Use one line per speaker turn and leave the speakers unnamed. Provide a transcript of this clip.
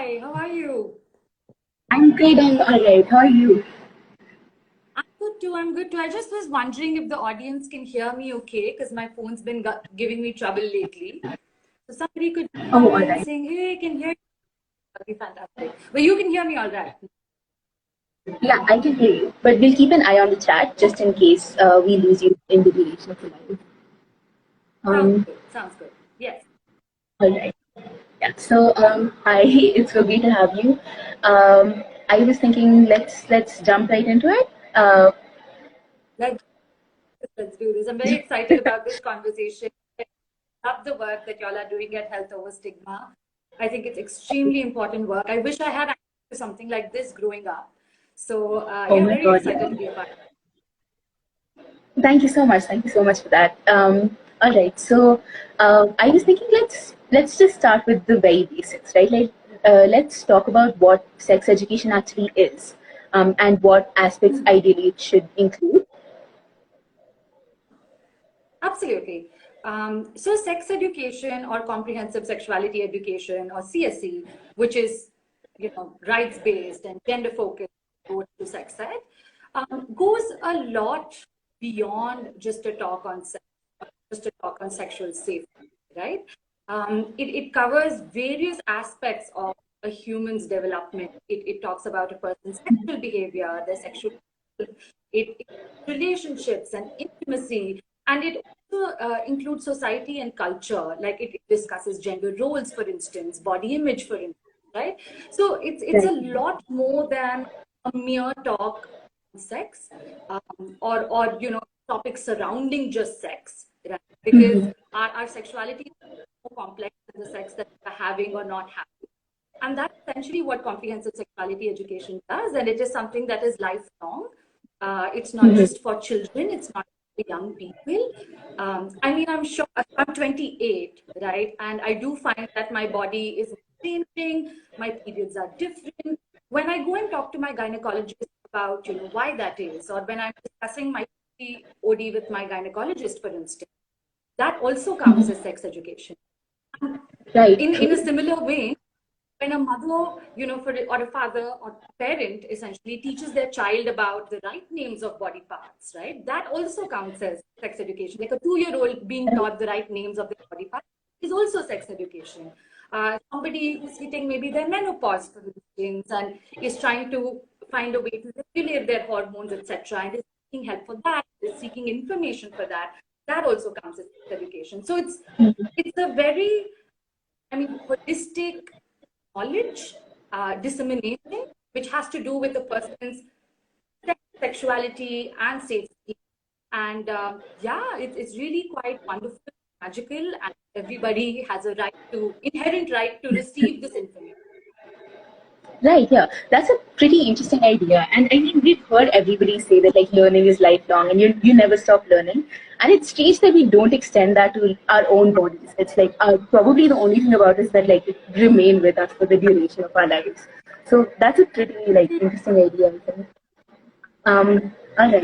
Hi, how are you?
I'm great, I'm alright. How are you?
I'm good too. I'm good too. I just was wondering if the audience can hear me okay, because my phone's been giving me trouble lately. So somebody could
Oh,
comment
alright.
saying, "Hey, I can hear you." That'd be fantastic. But you can hear me all right.
Yeah, I can hear you. But we'll keep an eye on the chat just in case we lose you in the duration of the live.
Sounds
Um,
good. Sounds good. Yes.
alright. Yeah. So, hi, it's so great to have you. I was thinking let's jump right into it.
Let's let's do this. I'm very excited about this conversation. I love the work that y'all are doing at Health Over Stigma. I think it's extremely important work. I wish I had access to something like this growing up. So
Oh
yeah,
my
very
God,
excited to be
yeah.
a part.
Thank you so much. Thank you so much for that. All right. So I was thinking let's just start with the very basics, right? Like let's talk about what sex education actually is, and what aspects ideally it should include.
Absolutely. So sex education or comprehensive sexuality education or CSE, which is rights based and gender focused approach to sex ed, goes a lot beyond just a talk on sex, just a talk on sexual safety, right? It covers various aspects of a human's development. It talks about a person's sexual behavior, their sexual, it relationships and intimacy, and it also includes society and culture. Like it discusses gender roles, for instance, body image, for instance, right? So it's a
Right.
lot more than a mere talk on sex, or topics surrounding just sex, right? Because
Mm-hmm.
our sexuality is more complex than the sex that we're having or not having. And that's essentially what comprehensive sexuality education does. And it is something that is lifelong. It's not
Mm-hmm.
just for children, it's not for young people. I mean, I'm sure I'm 28, right? And I do find that my body is changing, my periods are different. When I go and talk to my gynecologist about, why that is, or when I'm discussing my OD with my gynecologist, for instance, that also counts as sex education.
Right.
In a
True.
similar way, when a mother, or a father or a parent essentially teaches their child about the right names of body parts, right? That also counts as sex education. Like a 2-year-old being taught the right names of their body parts is also sex education. Somebody who's hitting maybe their menopause, for instance, and is trying to find a way to regulate their hormones, etc., and is seeking help for that, is seeking information for that. That also counts as sex education. So it's a very, holistic knowledge dissemination, which has to do with the person's sexuality and safety. And yeah, it's really quite wonderful, magical, and everybody has a inherent right to receive this information.
Right, yeah. That's a pretty interesting idea. And I mean, we've heard everybody say that like learning is lifelong and you never stop learning. And it's strange that we don't extend that to our own bodies. It's like probably the only thing about us that like it remain with us for the duration of our lives. So that's a pretty like interesting idea, I think. All right.